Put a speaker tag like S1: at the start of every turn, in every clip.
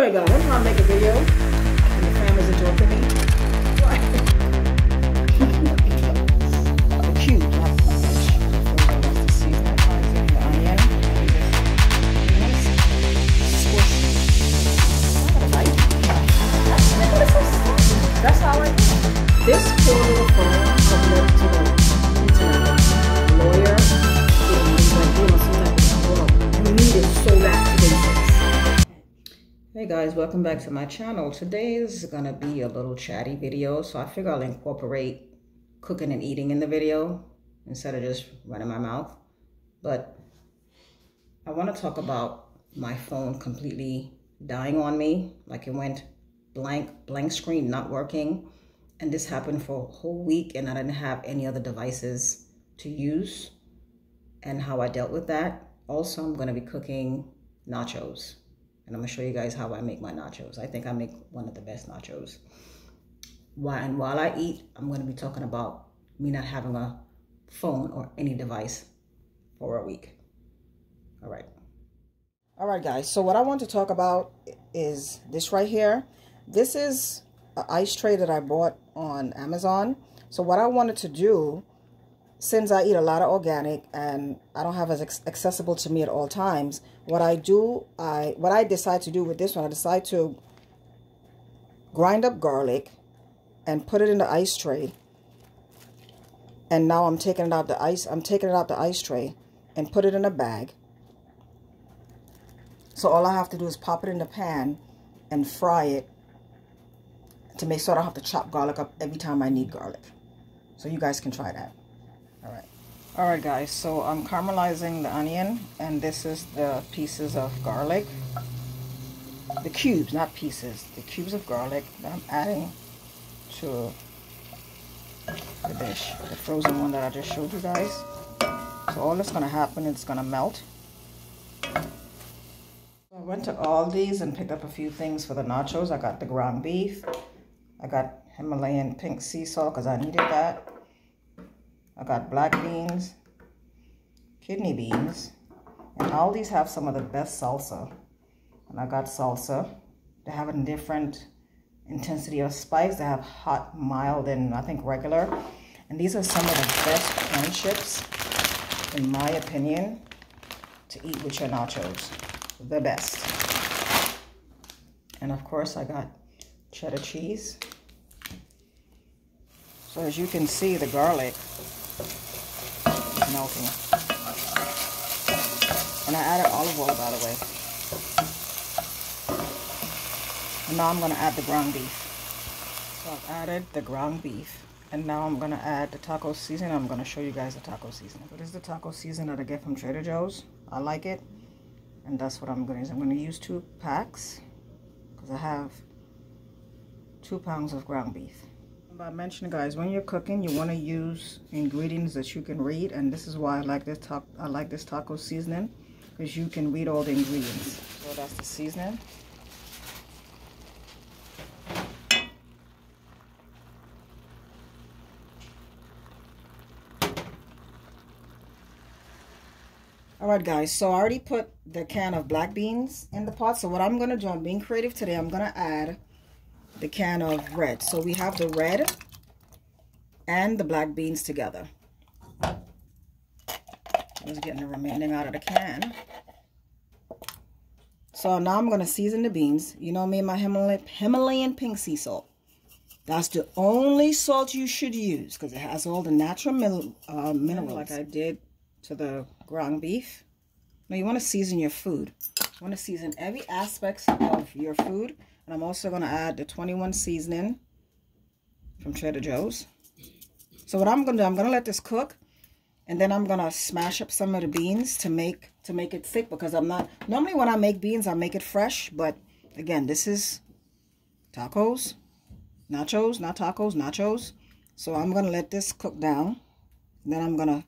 S1: Alright guys, I'm gonna make a video and the family's interrupting me. The cube, not the fish. The seasoning, the onion. Squish. That's how I do it. This poor little phone has led to the internet. Lawyer, you need it so bad today. Hey guys, welcome back to my channel. Today is gonna be a little chatty video, so I figure I'll incorporate cooking and eating in the video instead of just running my mouth. But I want to talk about my phone completely dying on me. Like it went blank screen, not working, and this happened for a whole week and I didn't have any other devices to use, and how I dealt with that. Also, I'm going to be cooking nachos. And I'm going to show you guys how I make my nachos. I think I make one of the best nachos. While I eat, I'm going to be talking about me not having a phone or any device for a week. All right, guys. So what I want to talk about is this right here. This is an ice tray that I bought on Amazon. So what I wanted to do, since I eat a lot of organic and I don't have it accessible to me at all times, what I decide to do with this one, I decide to grind up garlic and put it in the ice tray. And now I'm taking it out the ice tray and put it in a bag. So all I have to do is pop it in the pan and fry it to make sure I don't have to chop garlic up every time I need garlic. So you guys can try that. All right guys, so I'm caramelizing the onion, and this is the pieces of garlic, the cubes, not pieces, the cubes of garlic that I'm adding to the dish, the frozen one that I just showed you guys. So all that's going to happen is it's going to melt. I went to Aldi's and picked up a few things for the nachos. I got the ground beef, I got Himalayan pink sea salt because I needed that. I got black beans, kidney beans, and all these have some of the best salsa. And I got salsa. They have a different intensity of spice. They have hot, mild, and I think regular. And these are some of the best corn chips, in my opinion, to eat with your nachos. The best. And of course, I got cheddar cheese. So as you can see, the garlic melting. And I added olive oil, by the way. And now I'm going to add the ground beef. So I've added the ground beef. And now I'm going to add the taco seasoning. I'm going to show you guys the taco seasoning. So this is the taco seasoning that I get from Trader Joe's. I like it. And that's what I'm going to use. I'm going to use 2 packs because I have 2 pounds of ground beef. I mentioned, guys, when you're cooking, you want to use ingredients that you can read, and this is why I like this taco seasoning, because you can read all the ingredients. So that's the seasoning. Alright guys, so I already put the can of black beans in the pot. So what I'm going to do, I'm being creative today, I'm going to add the can of red. So we have the red and the black beans together. Just getting the remaining out of the can. So now I'm going to season the beans. You know me and my Himalayan pink sea salt. That's the only salt you should use because it has all the natural minerals, like I did to the ground beef. Now you want to season your food. You want to season every aspect of your food. And I'm also going to add the 21 seasoning from Trader Joe's. So what I'm going to do, I'm going to let this cook, and then I'm going to smash up some of the beans to make it thick, because I'm not, normally when I make beans, I make it fresh, but again, this is tacos, nachos, not tacos, nachos. So I'm going to let this cook down. Then I'm going to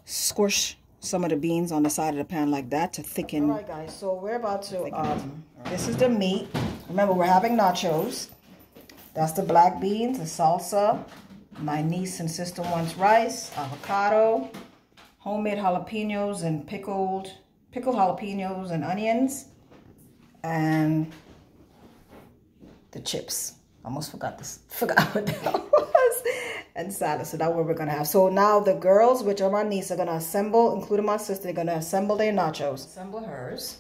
S1: squish some of the beans on the side of the pan like that to thicken. All right, guys, so we're about to, this is the meat. Remember, we're having nachos. That's the black beans, the salsa. My niece and sister wants rice, avocado, homemade jalapenos and pickled jalapenos and onions, and the chips. Almost forgot what that was. And salad. So that's what we're gonna have. So now the girls, which are my niece, are gonna assemble, including my sister, they're gonna assemble their nachos. Assemble hers.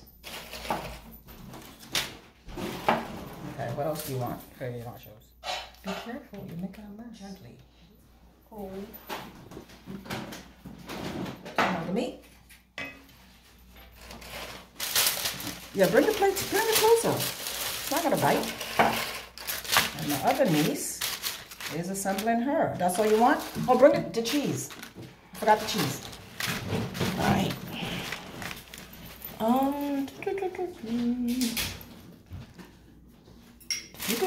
S1: Okay, what else do you want for your nachos? Be careful, you're making a mess. Gently. Hold. Turn the meat. Yeah, bring it closer. It's not gonna bite. And my other niece is assembling her. That's all you want? Oh, bring it, the cheese. I forgot the cheese. All right. You could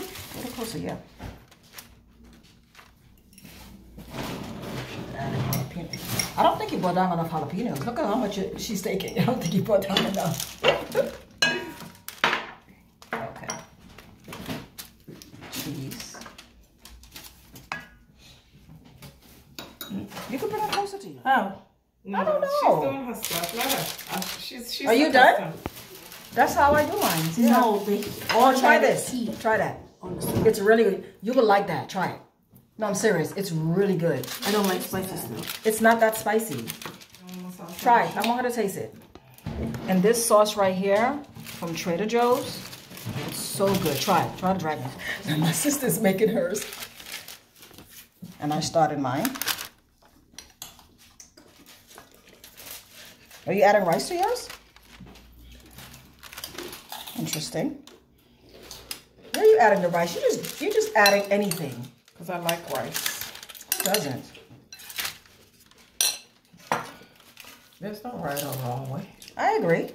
S1: get it closer, yeah. I don't think you brought down enough jalapenos. Look at how much she's taking. I don't think you brought down enough. Okay. Cheese. You can bring it closer to you.
S2: How? No,
S1: I don't know.
S2: She's doing her stuff. Let her. She's
S1: Are you done? That's how I do mine.
S2: Yeah. No,
S1: oh, try this. Try that. It's really good. You would like that. Try it. No, I'm serious. It's really good.
S2: I don't like spicy stuff.
S1: It's not that spicy. Try it. I want her to taste it. And this sauce right here from Trader Joe's, it's so good. Try it. Try the dragon. And my sister's making hers. And I started mine. Are you adding rice to yours? Interesting. Where are you adding the rice? You're just adding anything.
S2: Because I like rice.
S1: Who doesn't?
S2: There's no right or wrong way.
S1: I agree.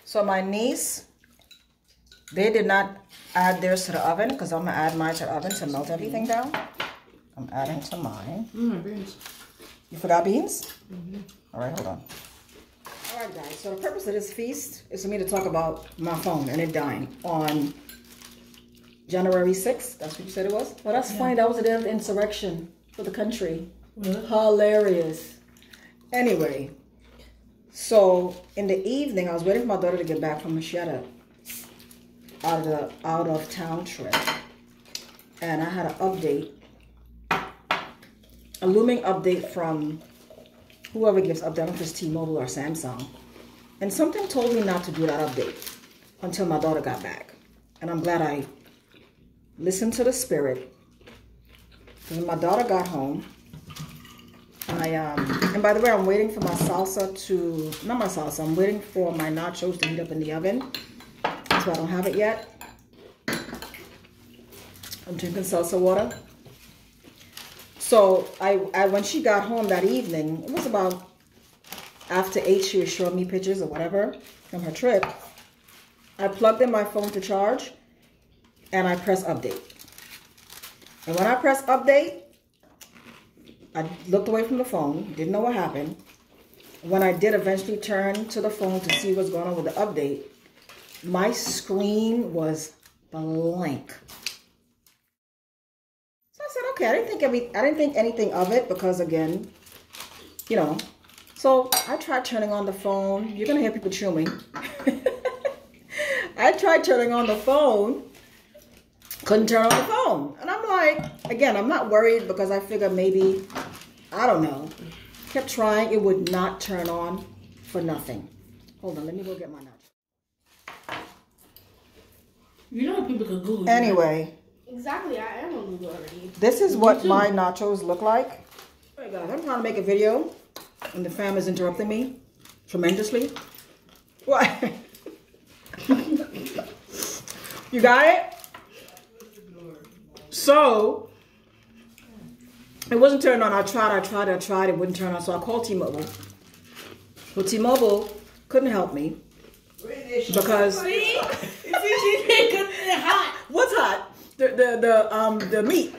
S1: So my niece, they did not add theirs to the oven because I'm going to add mine to the oven to melt everything down. I'm adding to mine.
S2: Beans.
S1: You forgot beans? All right, hold on. All right, guys. So the purpose of this feast is for me to talk about my phone and it dying on January 6th. That's what you said it was? Well, that's funny. That was the day of the insurrection for the country. Hilarious. Anyway, so in the evening, I was waiting for my daughter to get back from a out of town trip. And I had an update, a looming update from whoever gives update, I don't know if it's T-Mobile or Samsung. And something told me not to do that update until my daughter got back. And I'm glad I listened to the spirit. When my daughter got home, and by the way, I'm waiting for my salsa to, not my salsa, I'm waiting for my nachos to heat up in the oven. So I don't have it yet. I'm drinking salsa water. So when she got home that evening, it was about after 8, she was showing me pictures or whatever from her trip. I plugged in my phone to charge and I pressed update. And when I pressed update, I looked away from the phone, didn't know what happened. When I did eventually turn to the phone to see what's going on with the update, my screen was blank. So I said, okay, I didn't think anything of it because again, you know. So I tried turning on the phone. You're gonna hear people chew me. I tried turning on the phone, couldn't turn on the phone. And I'm like, again, I'm not worried because I figure maybe, I don't know. Kept trying, it would not turn on for nothing. Hold on, let me go get my nachos.
S2: You know people can Google.
S1: Anyway.
S3: Exactly, I am on Google already.
S1: This is what my nachos look like. Alright guys, I'm trying to make a video and the fam is interrupting me tremendously. What? You got it? So, it wasn't turning on. I tried. It wouldn't turn on. So I called T-Mobile. Well, T-Mobile couldn't help me because what's hot? The meat.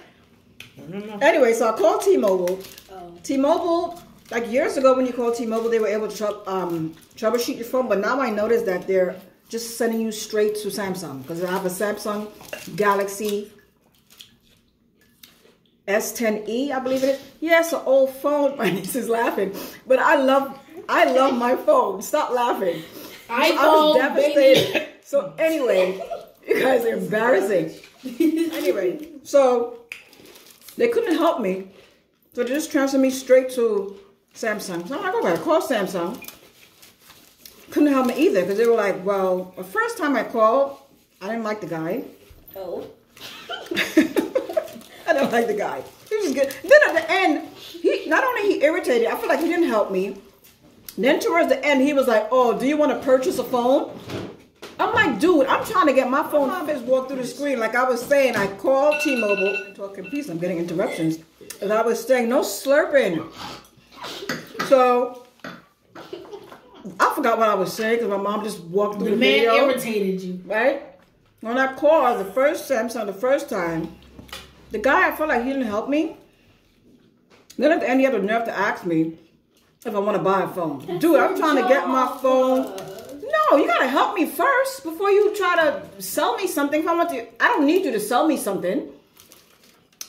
S1: Anyway, so I called T-Mobile. T-Mobile, like years ago when you called T-Mobile, they were able to troubleshoot your phone. But now I noticed that they're just sending you straight to Samsung because I have a Samsung Galaxy S10e, I believe it is. Yeah, it's an old phone. My niece is laughing, but I love my phone. Stop laughing. I was devastated. So anyway, You guys are embarrassing. Anyway, so they couldn't help me. So they just transferred me straight to Samsung. So I'm like, okay, call Samsung. Couldn't help me either because they were like, well, the first time I called, I didn't like the guy.
S3: Oh.
S1: I didn't like the guy. He was good. Then at the end, not only he irritated, I feel like he didn't help me. Then towards the end, he was like, oh, do you want to purchase a phone? I'm like, dude, I'm trying to get my phone. I just walked through the screen. Like I was saying, I called T-Mobile. Talking peace, I'm getting interruptions. And I was saying, no slurping. So I forgot what I was saying because my mom just walked through the video.
S2: The man irritated you.
S1: Right? When I called the first Samsung the first time, the guy, I felt like he didn't help me. Then at the end, he had the nerve to ask me if I want to buy a phone. Dude, I'm trying to get my phone. No, you got to help me first before you try to sell me something. If I want to, I don't need you to sell me something.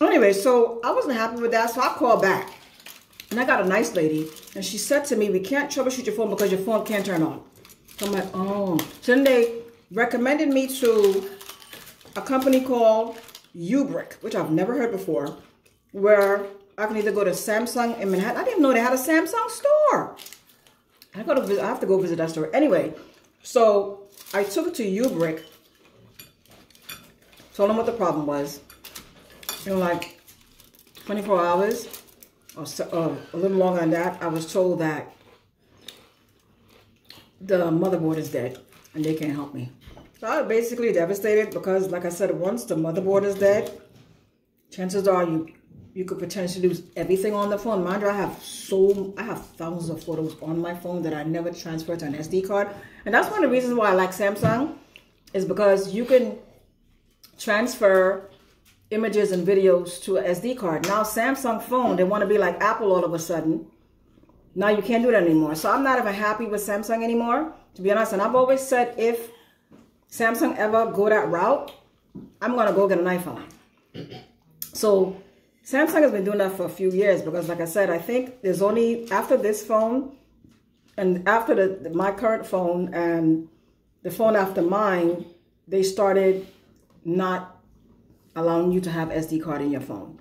S1: Anyway, so I wasn't happy with that, so I called back. And I got a nice lady, and she said to me, we can't troubleshoot your phone because your phone can't turn on. So I'm like, oh. So then they recommended me to a company called Ubrick, which I've never heard before, where I can either go to Samsung in Manhattan. I didn't even know they had a Samsung store. I have to go visit that store. Anyway, so I took it to Ubrick, told them what the problem was. In like 24 hours, or so, a little longer than that, I was told that the motherboard is dead and they can't help me. So I was basically devastated because, like I said, once the motherboard is dead, chances are you could potentially lose everything on the phone. Mind you, I have thousands of photos on my phone that I never transferred to an SD card. And that's one of the reasons why I like Samsung, is because you can transfer images and videos to an SD card. Now Samsung phone, they want to be like Apple all of a sudden. Now you can't do that anymore. So I'm not even happy with Samsung anymore, to be honest. And I've always said if Samsung ever go that route, I'm going to go get an iPhone. So Samsung has been doing that for a few years because, like I said, I think there's only, after this phone and after my current phone and the phone after mine, they started not allowing you to have SD card in your phone.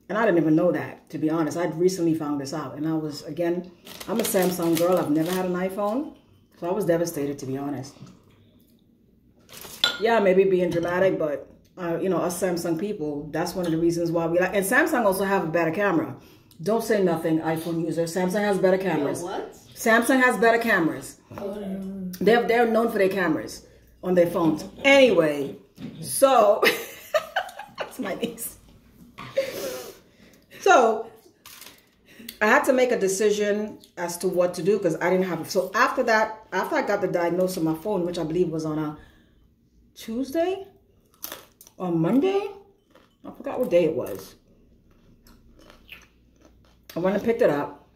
S1: And I didn't even know that, to be honest. I'd recently found this out. And I was, again, I'm a Samsung girl. I've never had an iPhone. So I was devastated, to be honest. Yeah, maybe being dramatic, but you know, us Samsung people, that's one of the reasons why we like. And Samsung also have a better camera. Don't say nothing, iPhone user. Samsung has better cameras.
S3: What?
S1: Samsung has better cameras. They're known for their cameras on their phones. Anyway, so that's my niece. So I had to make a decision as to what to do because I didn't have it. So after that, after I got the diagnosis on my phone, which I believe was on a Tuesday or Monday, I forgot what day it was. I went and picked it up.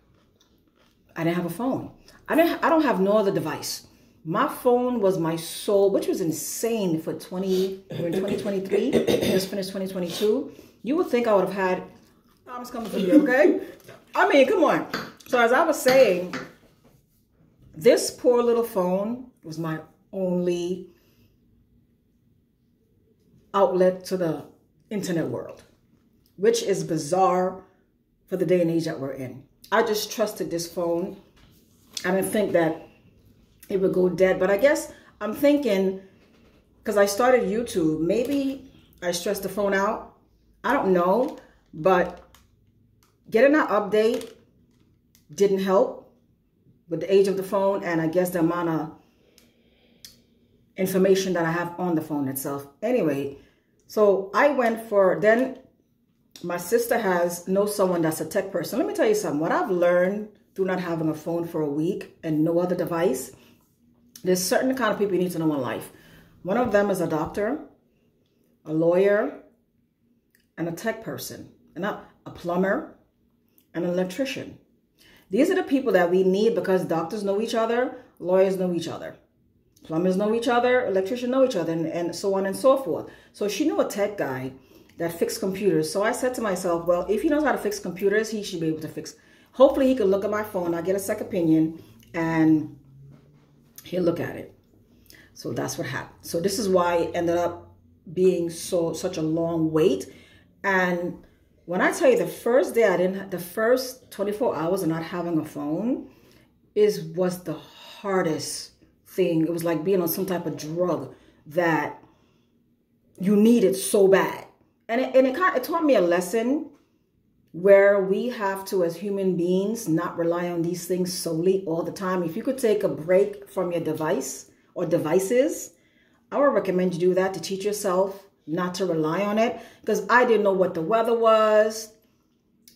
S1: I didn't have a phone. I don't have no other device. My phone was my soul, which was insane for 2023. Just finished 2022. You would think I would have had, I'm just coming from you, okay? I mean, come on. So as I was saying, this poor little phone was my only outlet to the internet world, which is bizarre for the day and age that we're in. I just trusted this phone. I didn't think that it would go dead, but I guess I'm thinking, because I started YouTube, maybe I stressed the phone out. I don't know, but getting an update didn't help with the age of the phone, and I guess the amount of information that I have on the phone itself. Anyway, so I went for, then my sister knows someone that's a tech person. Let me tell you something. What I've learned through not having a phone for a week and no other device, there's certain kind of people you need to know in life. One of them is a doctor, a lawyer, and a tech person, and a plumber, and an electrician. These are the people that we need because doctors know each other, lawyers know each other, plumbers know each other, electricians know each other, and so on and so forth. So she knew a tech guy that fixed computers. So I said to myself, well, if he knows how to fix computers, he should be able to fix. Hopefully he could look at my phone, I get a second opinion, and he'll look at it. So that's what happened. So this is why it ended up being such a long wait. And when I tell you the first day the first 24 hours of not having a phone was the hardest thing. It was like being on some type of drug that you needed so bad. And it taught me a lesson where we have to, as human beings, not rely on these things solely all the time. If you could take a break from your device or devices, I would recommend you do that to teach yourself not to rely on it, because I didn't know what the weather was.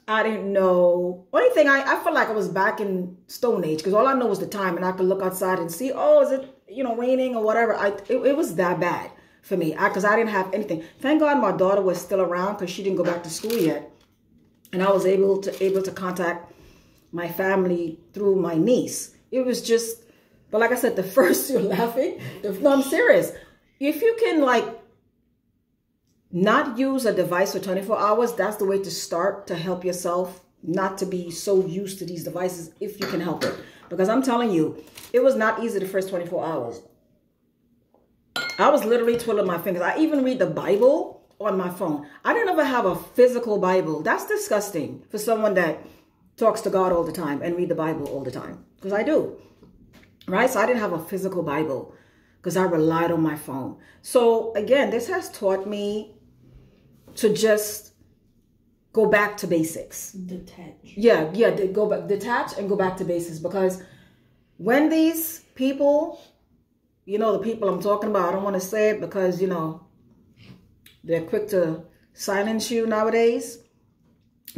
S1: I didn't know. Only thing, I felt like I was back in Stone Age, because all I know was the time, and I could look outside and see, oh, is it, raining or whatever. It was that bad for me, because I didn't have anything. Thank God my daughter was still around, because she didn't go back to school yet. And I was able to contact my family through my niece. It was just, but like I said, the first, you're laughing. No, I'm serious. If you can not use a device for 24 hours, that's the way to start to help yourself not to be so used to these devices if you can help it. Because I'm telling you, it was not easy the first 24 hours. I was literally twiddling my fingers. I even read the Bible on my phone. I didn't ever have a physical Bible. That's disgusting for someone that talks to God all the time and read the Bible all the time. Because I do. Right? So I didn't have a physical Bible because I relied on my phone. So again, this has taught me to just go back to basics.
S3: Detach.
S1: Yeah, detach and go back to basics. Because when these people, the people I'm talking about, I don't want to say it because, they're quick to silence you nowadays,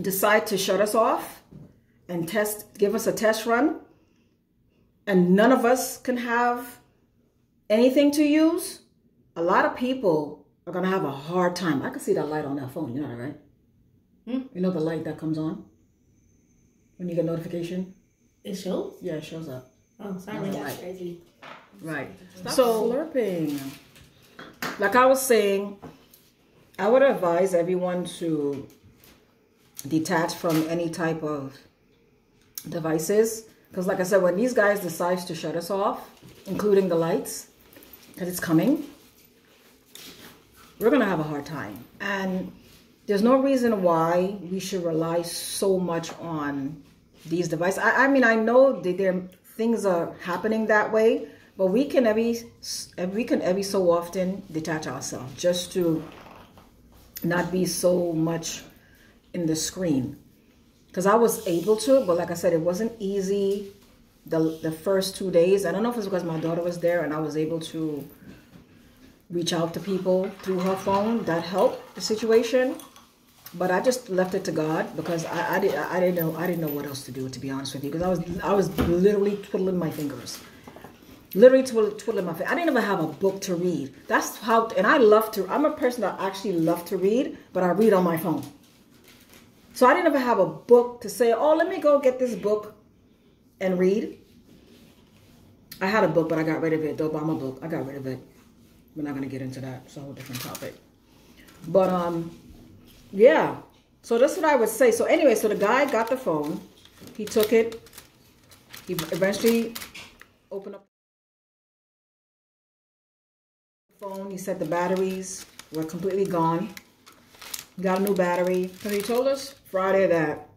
S1: decide to shut us off and give us a test run, and none of us can have anything to use, a lot of people are going to have a hard time. I can see that light on that phone. You know that, right? You know the light that comes on when you get notification?
S3: It shows?
S1: Yeah, it shows up.
S3: Oh, sorry. That's crazy.
S1: Right.
S3: Stop
S1: slurping. Like I was saying, I would advise everyone to detach from any type of devices. Because like I said, when these guys decide to shut us off, including the lights, because it's coming, we're going to have a hard time. And there's no reason why we should rely so much on these devices. I mean, I know that things are happening that way, but we can every so often detach ourselves just to not be so much in the screen. Because I was able to, but like I said, it wasn't easy the first 2 days. I don't know if it's because my daughter was there and I was able to reach out to people through her phone. That helped the situation. But I just left it to God because I didn't know what else to do, to be honest with you. Because I was literally twiddling my fingers. Literally twiddling my fingers. I didn't even have a book to read. That's how, and I'm a person that actually love to read, but I read on my phone. So I didn't ever have a book to say, oh, let me go get this book and read. I had a book, but I got rid of it. The Obama book, I got rid of it. We're not going to get into that. It's a whole different topic. But, yeah. So that's what I would say. So anyway, so the guy got the phone. He took it. He eventually opened up the phone. He said the batteries were completely gone. Got a new battery. So he told us Friday that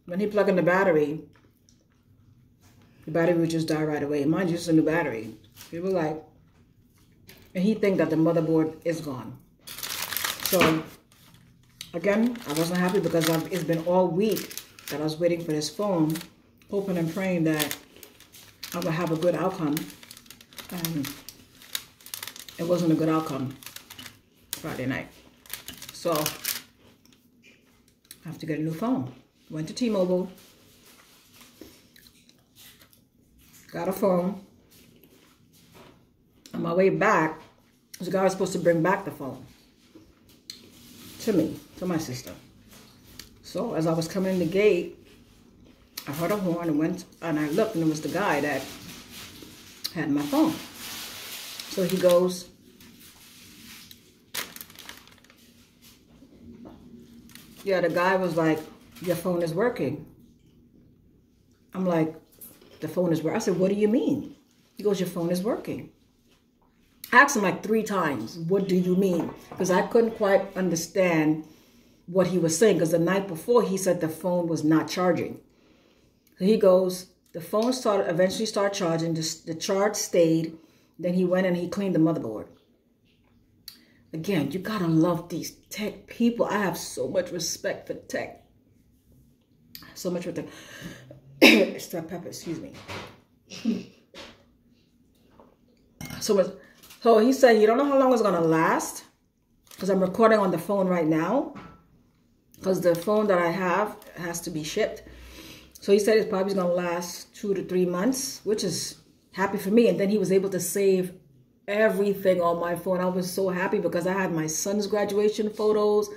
S1: when he plugged in the battery would just die right away. Mind you, it's a new battery. He was like, and he think that the motherboard is gone. So again, I wasn't happy because it's been all week that I was waiting for this phone, hoping and praying that I would have a good outcome. And it wasn't a good outcome Friday night. So I have to get a new phone. Went to T-Mobile. Got a phone. On my way back, the guy was supposed to bring back the phone to me, to my sister. So as I was coming in the gate, I heard a horn and went, and I looked, and it was the guy that had my phone. So he goes, yeah, the guy was like, your phone is working. I'm like, the phone is working. I said, what do you mean? He goes, your phone is working. I asked him like 3 times, what do you mean? Because I couldn't quite understand what he was saying, because the night before he said the phone was not charging. So he goes, the phone eventually started charging, the charge stayed, then he went and he cleaned the motherboard. Again, you gotta love these tech people. I have so much respect for tech. So much respect. Extra pepper, excuse me. So he said, you don't know how long it's gonna last, because I'm recording on the phone right now, because the phone that I have has to be shipped. So he said it's probably gonna last 2 to 3 months, which is happy for me. And then he was able to save everything on my phone. I was so happy because I had my son's graduation photos,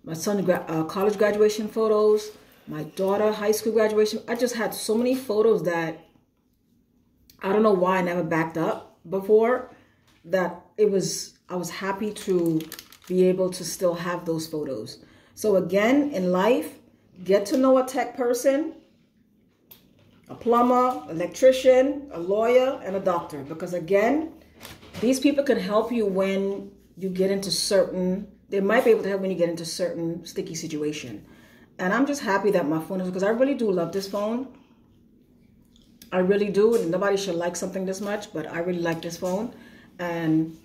S1: my son's college graduation photos, my daughter high school graduation. I just had so many photos that I don't know why I never backed up before, that I was happy to be able to still have those photos. So again, in life, get to know a tech person, a plumber, electrician, a lawyer, and a doctor. Because again, these people can help you when you get into they might be able to help when you get into certain sticky situation. And I'm just happy that my phone is, because I really do love this phone. I really do. And nobody should like something this much, but I really like this phone. And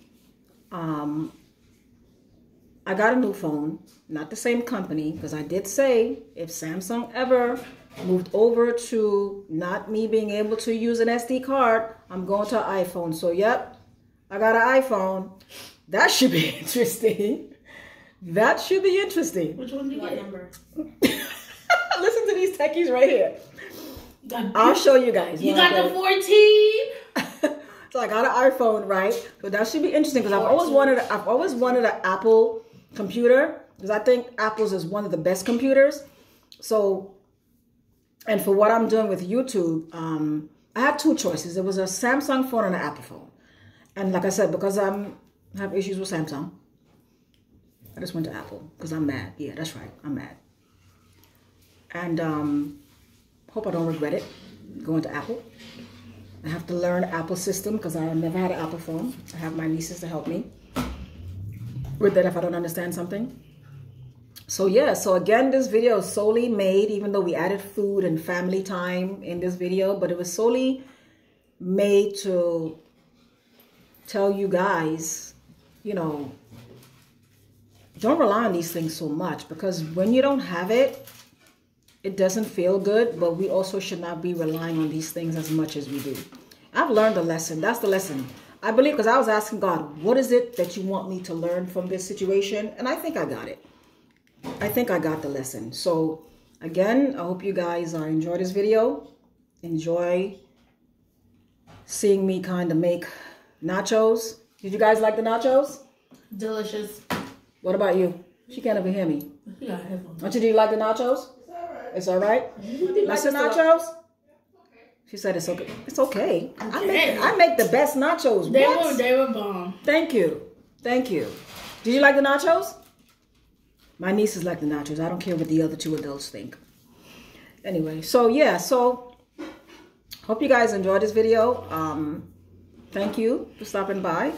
S1: I got a new phone, not the same company, because I did say if Samsung ever moved over to not me being able to use an SD card, I'm going to an iPhone. So yep, I got an iPhone. That should be interesting. That should be interesting.
S3: Which one do you get? Number?
S1: Listen to these techies right here. I'll show you guys.
S3: You got the 14?
S1: So I got an iPhone, right? So that should be interesting, because I've always wanted an Apple computer, because I think Apple's is one of the best computers. So, and for what I'm doing with YouTube, I had 2 choices. It was a Samsung phone and an Apple phone. And like I said, because I have issues with Samsung, I just went to Apple because I'm mad. Yeah, that's right. I'm mad. And hope I don't regret it going to Apple. I have to learn Apple system because I never had an Apple phone. I have my nieces to help me with that if I don't understand something. So yeah, so again, this video is solely made, even though we added food and family time in this video, but it was solely made to tell you guys, you know, don't rely on these things so much, because when you don't have it, it doesn't feel good, but we also should not be relying on these things as much as we do. I've learned a lesson. That's the lesson. I believe, because I was asking God, what is it that you want me to learn from this situation? And I think I got it. I think I got the lesson. So again, I hope you guys enjoy this video. Enjoy seeing me kind of make nachos. Did you guys like the nachos?
S3: Delicious.
S1: What about you? She can't even hear me.
S3: Yeah, I have one.
S1: Don't you like the nachos? It's all right. Like the nachos? She said it's okay. It's okay. I make the best nachos.
S3: They were bomb.
S1: Thank you. Thank you. Did you like the nachos? My nieces like the nachos. I don't care what the other 2 adults think. Anyway, so yeah, so hope you guys enjoyed this video. Thank you for stopping by,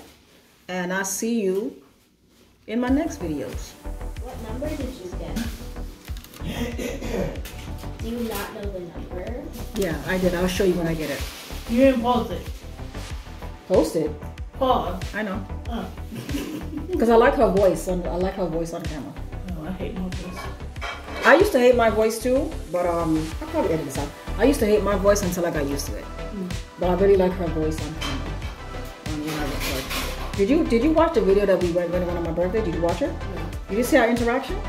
S1: and I'll see you in my next videos.
S3: What number did you get? Do you not know the number?
S1: Yeah, I did. I'll show you when I get it.
S3: You didn't post it.
S1: Posted?
S3: Pause.
S1: I know.
S3: Oh.
S1: Because I like her voice. I like her voice on camera.
S3: Oh, I hate my voice.
S1: I used to hate my voice too, but I'll probably edit this out. I used to hate my voice until I got used to it. But I really like her voice on camera. When I record. Did you watch the video that we went on my birthday? Did you watch it?
S3: No.
S1: Did you see our interaction?